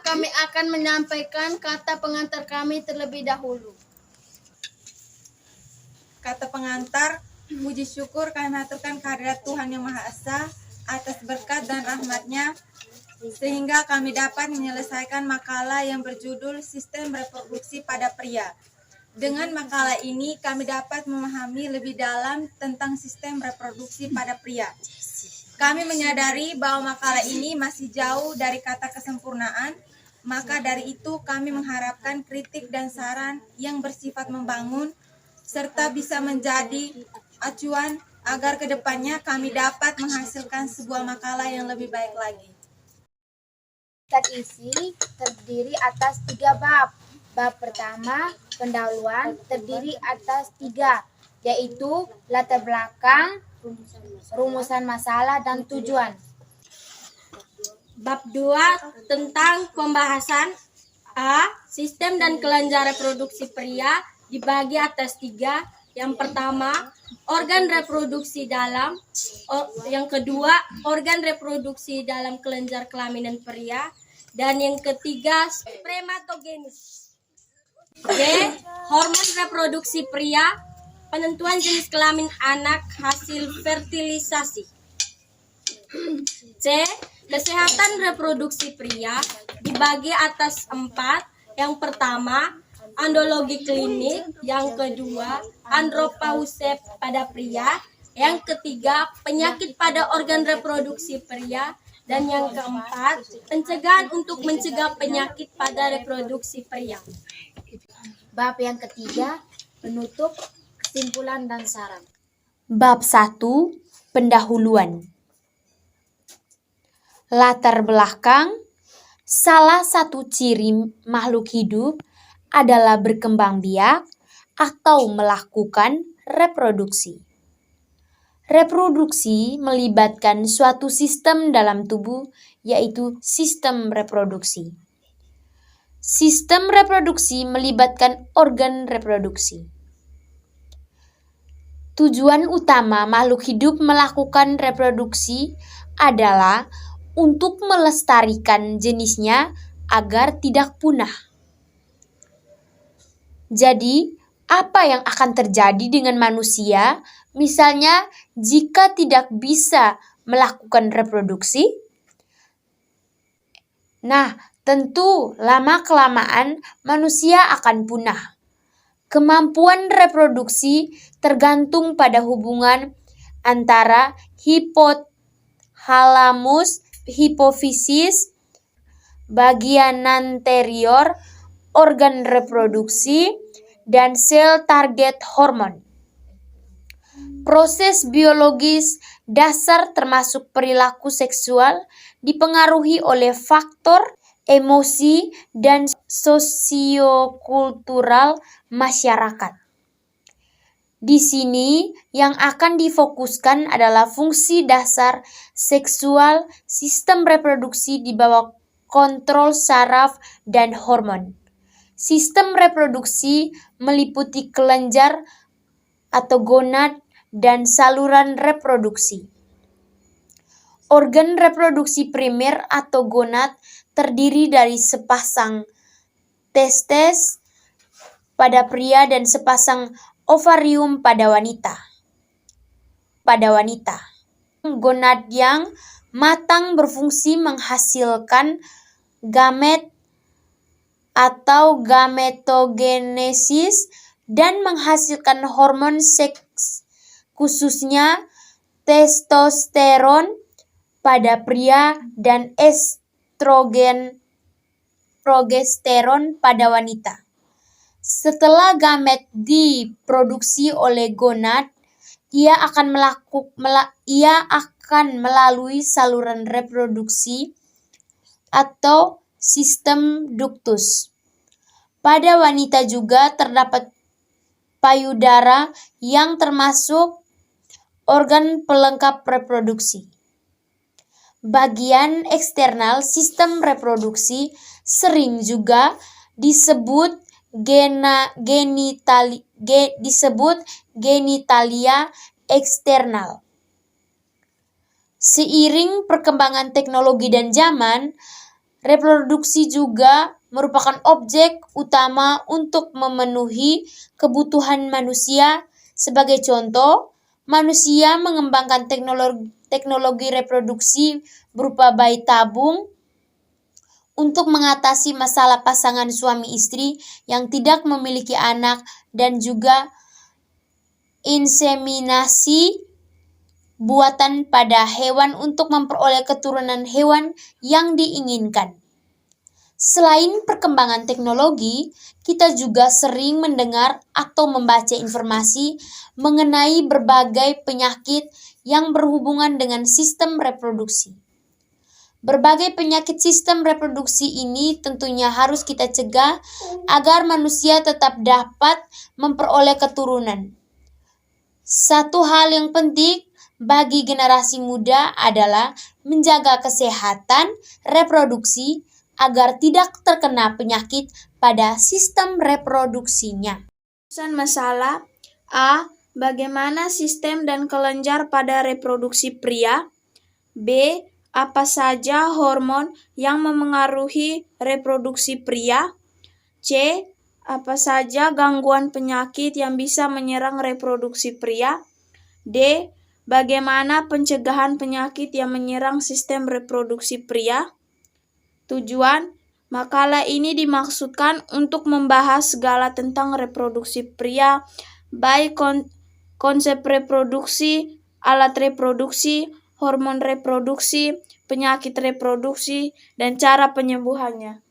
kami akan menyampaikan kata pengantar kami terlebih dahulu. Kata pengantar, puji syukur kami haturkan kehadirat Tuhan Yang Maha Esa atas berkat dan rahmat-Nya sehingga kami dapat menyelesaikan makalah yang berjudul Sistem Reproduksi pada Pria. Dengan makalah ini kami dapat memahami lebih dalam tentang sistem reproduksi pada pria. Kami menyadari bahwa makalah ini masih jauh dari kata kesempurnaan, maka dari itu kami mengharapkan kritik dan saran yang bersifat membangun serta bisa menjadi acuan agar kedepannya kami dapat menghasilkan sebuah makalah yang lebih baik lagi. Kitab isi terdiri atas 3 bab. Bab pertama, pendahuluan, terdiri atas 3, yaitu latar belakang, rumusan masalah, dan tujuan. Bab 2 tentang pembahasan A. Sistem dan kelenjar reproduksi pria dibagi atas 3. Yang pertama, organ reproduksi dalam. Yang kedua, organ reproduksi dalam kelenjar kelamin pria. Dan yang ketiga, spermatogenesis. B. Hormon reproduksi pria, penentuan jenis kelamin anak hasil fertilisasi. C. Kesehatan reproduksi pria dibagi atas 4. Yang pertama, andrologi klinik. Yang kedua, andropause pada pria. Yang ketiga, penyakit pada organ reproduksi pria. Dan yang keempat, pencegahan untuk mencegah penyakit pada reproduksi pria. Bab yang ketiga, penutup, kesimpulan, dan saran. Bab 1. Pendahuluan. Latar belakang. Salah satu ciri makhluk hidup adalah berkembang biak atau melakukan reproduksi. Reproduksi melibatkan suatu sistem dalam tubuh, yaitu sistem reproduksi. Sistem reproduksi melibatkan organ reproduksi. Tujuan utama makhluk hidup melakukan reproduksi adalah untuk melestarikan jenisnya agar tidak punah. Jadi, apa yang akan terjadi dengan manusia, misalnya jika tidak bisa melakukan reproduksi? Nah, tentu lama-kelamaan manusia akan punah. Kemampuan reproduksi tergantung pada hubungan antara hipotalamus, hipofisis, bagian anterior, organ reproduksi, dan sel target hormon. Proses biologis dasar termasuk perilaku seksual dipengaruhi oleh faktor emosi dan sosiokultural masyarakat. Di sini yang akan difokuskan adalah fungsi dasar seksual sistem reproduksi di bawah kontrol saraf dan hormon. Sistem reproduksi meliputi kelenjar atau gonad dan saluran reproduksi. Organ reproduksi primer atau gonad terdiri dari sepasang testes pada pria dan sepasang ovarium pada wanita. Gonad yang matang berfungsi menghasilkan gamet atau gametogenesis dan menghasilkan hormon seks, khususnya testosteron pada pria dan progesteron pada wanita. Setelah gamet diproduksi oleh gonad, ia akan melalui saluran reproduksi atau sistem ductus. Pada wanita juga terdapat payudara yang termasuk organ pelengkap reproduksi. Bagian eksternal sistem reproduksi sering juga disebut genitalia eksternal. Seiring perkembangan teknologi dan zaman, Reproduksi juga merupakan objek utama untuk memenuhi kebutuhan manusia. Sebagai contoh, manusia mengembangkan teknologi reproduksi berupa bayi tabung untuk mengatasi masalah pasangan suami istri yang tidak memiliki anak, dan juga inseminasi buatan pada hewan untuk memperoleh keturunan hewan yang diinginkan. Selain perkembangan teknologi, kita juga sering mendengar atau membaca informasi mengenai berbagai penyakit yang berhubungan dengan sistem reproduksi. Berbagai penyakit sistem reproduksi ini tentunya harus kita cegah agar manusia tetap dapat memperoleh keturunan. Satu hal yang penting bagi generasi muda adalah menjaga kesehatan reproduksi agar tidak terkena penyakit pada sistem reproduksinya. Masalah A. Bagaimana sistem dan kelenjar pada reproduksi pria? B. Apa saja hormon yang memengaruhi reproduksi pria? C. Apa saja gangguan penyakit yang bisa menyerang reproduksi pria? D. Bagaimana pencegahan penyakit yang menyerang sistem reproduksi pria? Tujuan makalah ini dimaksudkan untuk membahas segala tentang reproduksi pria, baik konsep reproduksi, alat reproduksi, hormon reproduksi, penyakit reproduksi, dan cara penyembuhannya.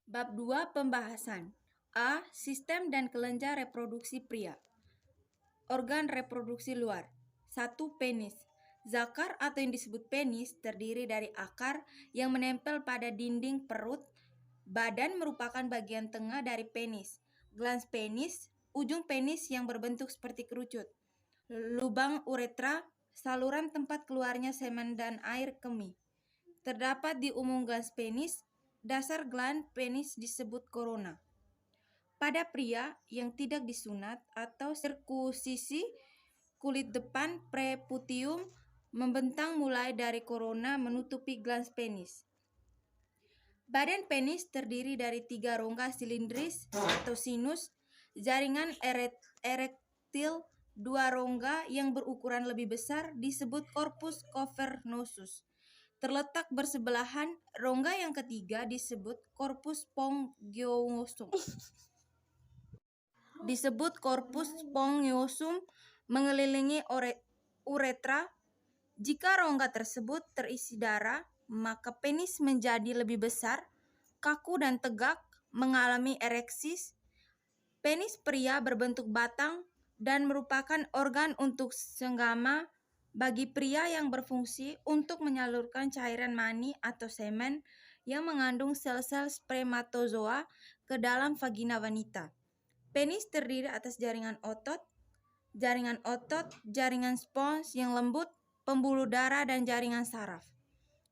Bab 2 pembahasan. A. Sistem dan kelenjar reproduksi pria. Organ reproduksi luar. 1. Penis. Zakar atau yang disebut penis terdiri dari akar yang menempel pada dinding perut. Badan merupakan bagian tengah dari penis. Glans penis, ujung penis yang berbentuk seperti kerucut. Lubang uretra, saluran tempat keluarnya semen dan air kemih. Terdapat di umum glans penis. Dasar gland penis disebut korona. Pada pria yang tidak disunat atau sirkusisi, kulit depan preputium membentang mulai dari korona menutupi glans penis. Badan penis terdiri dari 3 rongga silindris atau sinus, jaringan erektil, 2 rongga yang berukuran lebih besar disebut corpus cavernosus. Terletak bersebelahan, rongga yang ketiga disebut corpus spongiosum. Mengelilingi uretra. Jika rongga tersebut terisi darah, maka penis menjadi lebih besar, kaku dan tegak, mengalami ereksis. Penis pria berbentuk batang dan merupakan organ untuk senggama bagi pria yang berfungsi untuk menyalurkan cairan mani atau semen yang mengandung sel-sel spermatozoa ke dalam vagina wanita. Penis terdiri atas jaringan otot, jaringan spons yang lembut, pembuluh darah, dan jaringan saraf.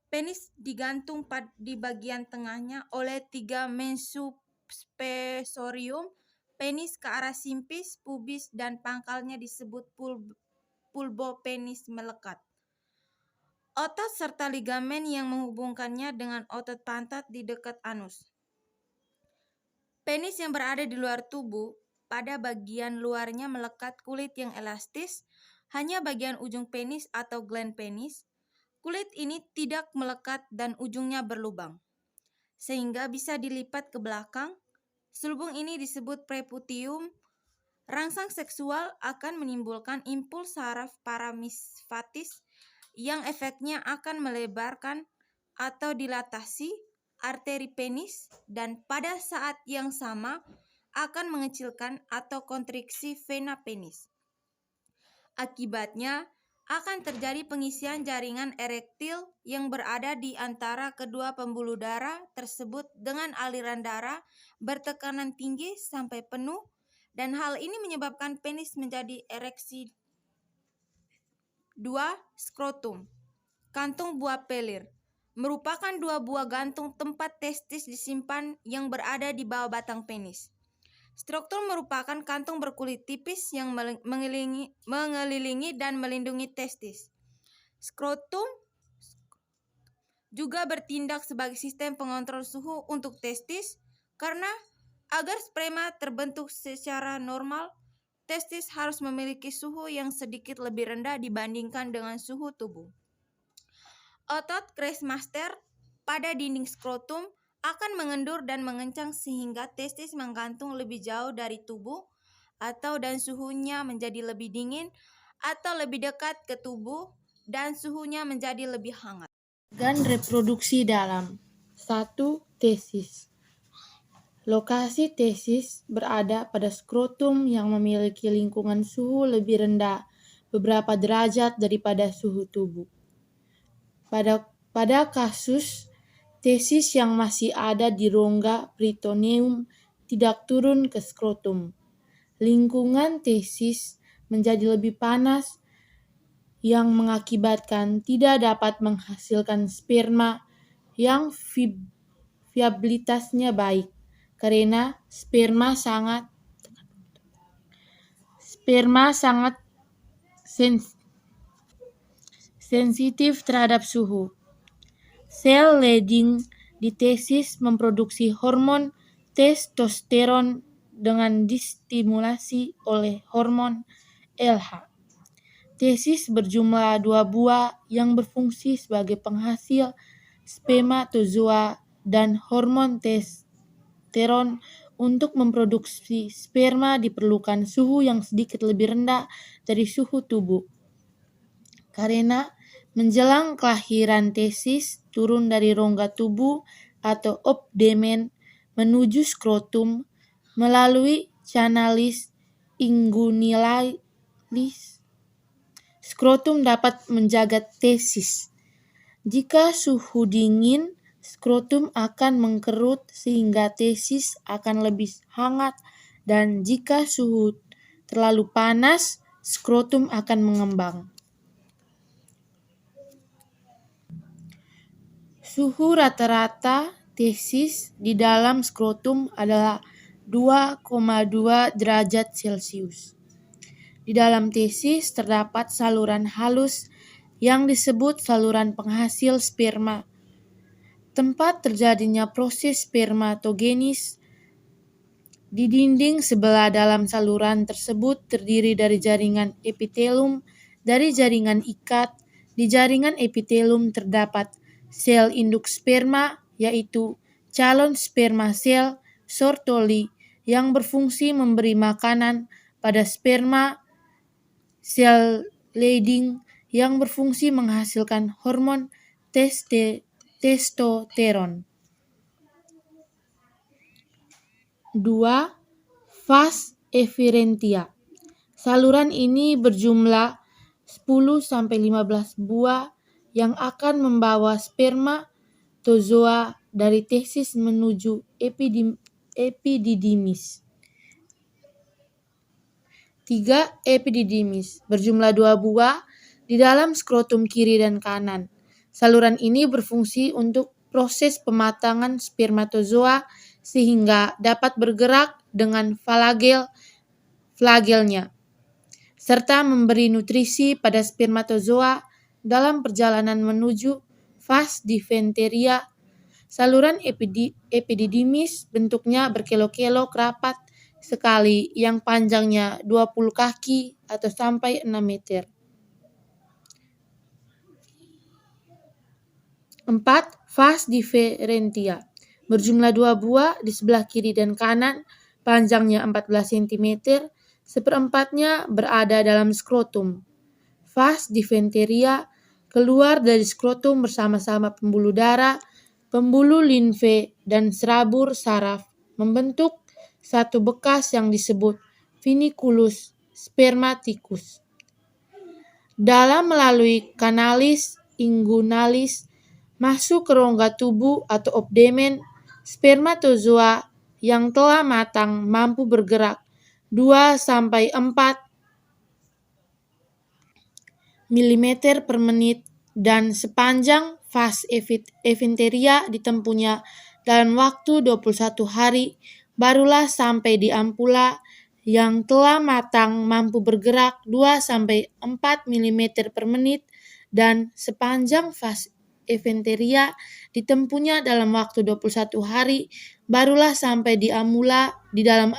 Penis digantung di bagian tengahnya oleh 3 mensuspensorium. Penis ke arah simpis, pubis, dan pangkalnya disebut pulbopenis melekat. Otot serta ligamen yang menghubungkannya dengan otot pantat di dekat anus. Penis yang berada di luar tubuh, pada bagian luarnya melekat kulit yang elastis, hanya bagian ujung penis atau gland penis. Kulit ini tidak melekat dan ujungnya berlubang, sehingga bisa dilipat ke belakang. Selubung ini disebut preputium. Rangsang seksual akan menimbulkan impuls saraf paramisfatis yang efeknya akan melebarkan atau dilatasi arteri penis dan pada saat yang sama akan mengecilkan atau kontriksi vena penis. Akibatnya akan terjadi pengisian jaringan erektil yang berada di antara kedua pembuluh darah tersebut dengan aliran darah bertekanan tinggi sampai penuh, dan hal ini menyebabkan penis menjadi ereksi. 2. Skrotum. Kantung buah pelir. Merupakan 2 buah gantung tempat testis disimpan yang berada di bawah batang penis. Struktur merupakan kantung berkulit tipis yang mengelilingi dan melindungi testis. Skrotum juga bertindak sebagai sistem pengontrol suhu untuk testis karena agar sperma terbentuk secara normal, testis harus memiliki suhu yang sedikit lebih rendah dibandingkan dengan suhu tubuh. Otot Kreutzmaster pada dinding skrotum akan mengendur dan mengencang sehingga testis menggantung lebih jauh dari tubuh dan suhunya menjadi lebih dingin atau lebih dekat ke tubuh dan suhunya menjadi lebih hangat. Organ reproduksi dalam 1. Testis. Lokasi testis berada pada skrotum yang memiliki lingkungan suhu lebih rendah beberapa derajat daripada suhu tubuh. Pada kasus testis yang masih ada di rongga peritoneum tidak turun ke skrotum, lingkungan testis menjadi lebih panas yang mengakibatkan tidak dapat menghasilkan sperma yang viabilitasnya baik karena sperma sangat sensitif terhadap suhu. Sel Leydig di testis memproduksi hormon testosteron dengan distimulasi oleh hormon LH. Testis berjumlah 2 buah yang berfungsi sebagai penghasil spermatozoa dan hormon testosteron. Untuk memproduksi sperma diperlukan suhu yang sedikit lebih rendah dari suhu tubuh. Karena menjelang kelahiran testis turun dari rongga tubuh atau abdomen menuju skrotum melalui canalis inguinalis. Skrotum dapat menjaga testis. Jika suhu dingin, skrotum akan mengkerut sehingga testis akan lebih hangat, dan jika suhu terlalu panas, skrotum akan mengembang. Suhu rata-rata testis di dalam skrotum adalah 2,2 derajat Celcius. Di dalam testis terdapat saluran halus yang disebut saluran penghasil sperma. Tempat terjadinya proses spermatogenis. Di dinding sebelah dalam saluran tersebut terdiri dari jaringan epitelium, dari jaringan ikat. Di jaringan epitelium terdapat sel induk sperma, yaitu calon sperma sel Sertoli yang berfungsi memberi makanan pada sperma. Sel Leydig yang berfungsi menghasilkan hormon testosteron. 2. Vas efferentia. Saluran ini berjumlah 10-15 buah yang akan membawa spermatozoa dari testis menuju epididymis. 3. Epididymis berjumlah 2 buah di dalam skrotum kiri dan kanan. Saluran ini berfungsi untuk proses pematangan spermatozoa sehingga dapat bergerak dengan flagelnya, serta memberi nutrisi pada spermatozoa dalam perjalanan menuju vas difteria. Saluran epididymis bentuknya berkelok-kelok rapat sekali yang panjangnya 20 kaki atau sampai 6 meter. 4. Vas differentia berjumlah 2 buah di sebelah kiri dan kanan, panjangnya 14 cm, seperempatnya berada dalam skrotum. Vas differentia keluar dari skrotum bersama-sama pembuluh darah, pembuluh limfe, dan serabur saraf, membentuk satu bekas yang disebut funiculus spermaticus. Dalam melalui canalis inguinalis masuk ke rongga tubuh atau abdomen, spermatozoa yang telah matang mampu bergerak 2-4 mm per menit, dan sepanjang vas efferentia ditempuhnya dalam waktu 21 hari, barulah sampai di ampula yang telah matang mampu bergerak 2-4 mm per menit, dan sepanjang vas eventeria ditempuhnya dalam waktu 21 hari, barulah sampai di dalam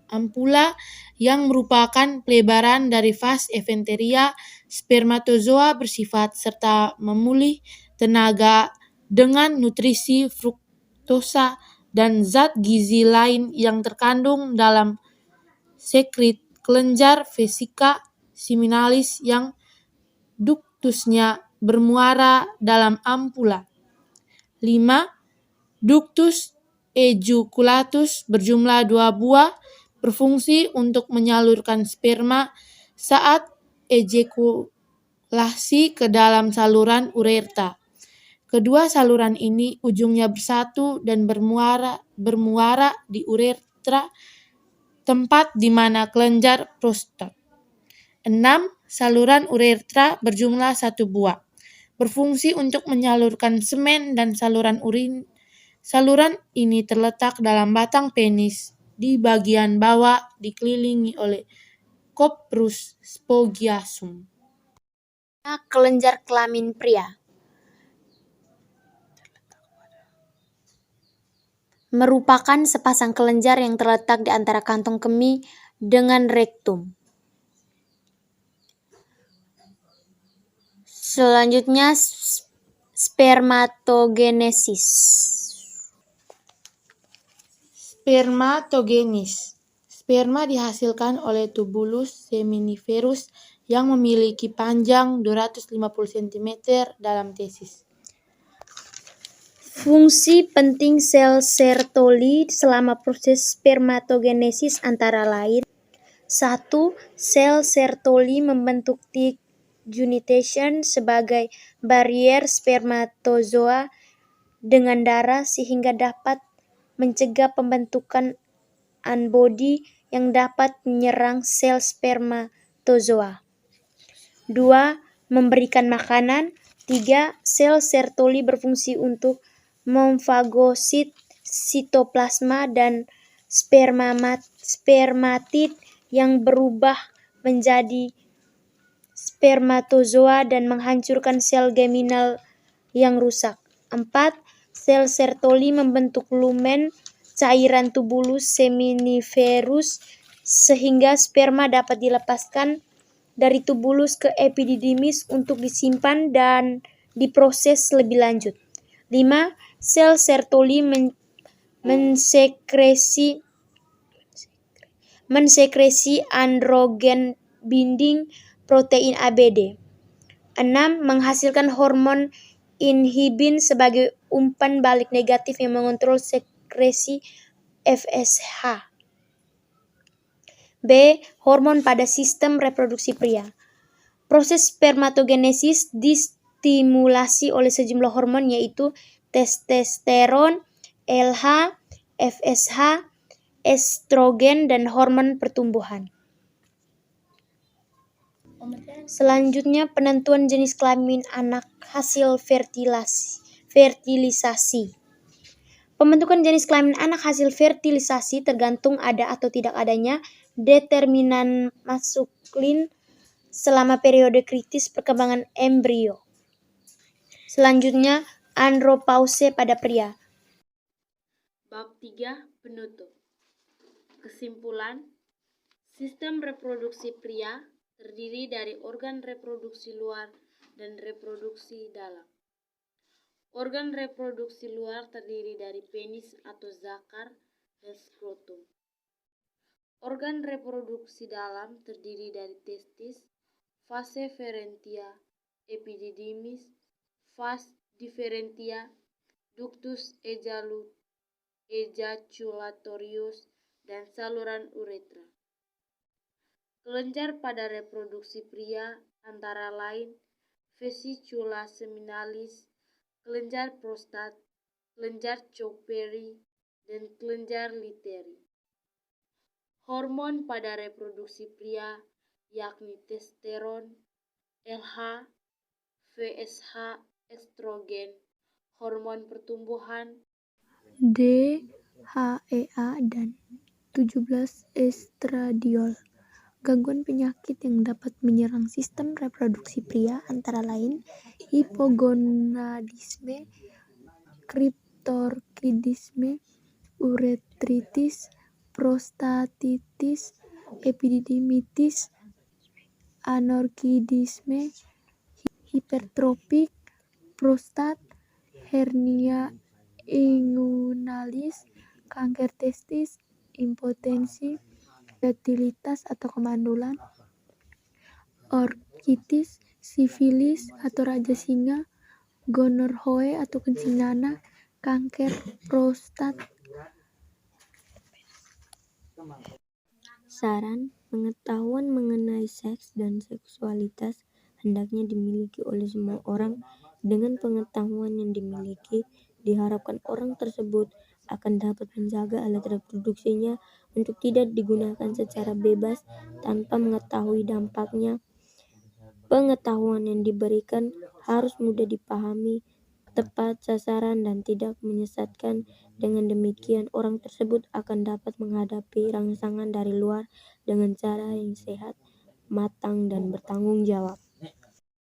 ampula yang merupakan pelebaran dari vas eventeria. Spermatozoa bersifat serta memulih tenaga dengan nutrisi fruktosa dan zat gizi lain yang terkandung dalam sekret kelenjar vesika seminalis yang duktusnya bermuara dalam ampula. 5. Ductus ejaculatus berjumlah 2 buah, berfungsi untuk menyalurkan sperma saat ejakulasi ke dalam saluran uretra. Kedua saluran ini ujungnya bersatu dan bermuara di uretra, tempat di mana kelenjar prostat. 6. Saluran uretra berjumlah 1 buah, berfungsi untuk menyalurkan semen dan saluran urin. Saluran ini terletak dalam batang penis di bagian bawah, dikelilingi oleh coprus spongiosum. Kelenjar kelamin pria merupakan sepasang kelenjar yang terletak di antara kantong kemih dengan rektum. Selanjutnya, spermatogenesis. Spermatogenis. Sperma dihasilkan oleh tubulus seminiferus yang memiliki panjang 250 cm dalam testis. Fungsi penting sel Sertoli selama proses spermatogenesis antara lain: 1. Sel Sertoli membentuk juntation sebagai barier spermatozoa dengan darah sehingga dapat mencegah pembentukan antibodi yang dapat menyerang sel spermatozoa. 2. Memberikan makanan. 3. Sel Sertoli berfungsi untuk memfagosit sitoplasma dan spermatid yang berubah menjadi spermatozoa dan menghancurkan sel geminal yang rusak. 4. Sel Sertoli membentuk lumen cairan tubulus seminiferus sehingga sperma dapat dilepaskan dari tubulus ke epididymis untuk disimpan dan diproses lebih lanjut. 5. Sel Sertoli mensekresi androgen binding protein ABD. 6. Menghasilkan hormon inhibin sebagai umpan balik negatif yang mengontrol sekresi FSH. B. Hormon pada sistem reproduksi pria. Proses spermatogenesis distimulasi oleh sejumlah hormon yaitu testosteron, LH, FSH, estrogen, dan hormon pertumbuhan. Selanjutnya, penentuan jenis kelamin anak hasil fertilisasi. Pembentukan jenis kelamin anak hasil fertilisasi tergantung ada atau tidak adanya determinan maskulin selama periode kritis perkembangan embrio. Selanjutnya, andropause pada pria. Bab 3. Penutup. Kesimpulan, sistem reproduksi pria terdiri dari organ reproduksi luar dan reproduksi dalam. Organ reproduksi luar terdiri dari penis atau zakar dan skrotum. Organ reproduksi dalam terdiri dari testis, vas efferentia, epididymis, vas differentia, ductus ejaculatorius, dan saluran uretra. Kelenjar pada reproduksi pria antara lain vesicula seminalis, kelenjar prostat, kelenjar Chowperi, dan kelenjar literi. Hormon pada reproduksi pria yakni testosteron, LH, FSH, estrogen, hormon pertumbuhan, DHEA dan 17 estradiol. Gangguan penyakit yang dapat menyerang sistem reproduksi pria antara lain hipogonadisme, kriptorkidisme, uretritis, prostatitis, epididymitis, anorkidisme, hipertrofik prostat, hernia inguinalis, kanker testis, impotensi, fertilitas atau kemandulan, orkitis, sifilis atau raja singa, gonorhoe atau kencing nanah, kanker prostat. Saran, pengetahuan mengenai seks dan seksualitas hendaknya dimiliki oleh semua orang. Dengan pengetahuan yang dimiliki, diharapkan orang tersebut akan dapat menjaga alat reproduksinya untuk tidak digunakan secara bebas tanpa mengetahui dampaknya. Pengetahuan yang diberikan harus mudah dipahami, tepat sasaran, dan tidak menyesatkan. Dengan demikian, orang tersebut akan dapat menghadapi rangsangan dari luar dengan cara yang sehat, matang, dan bertanggung jawab.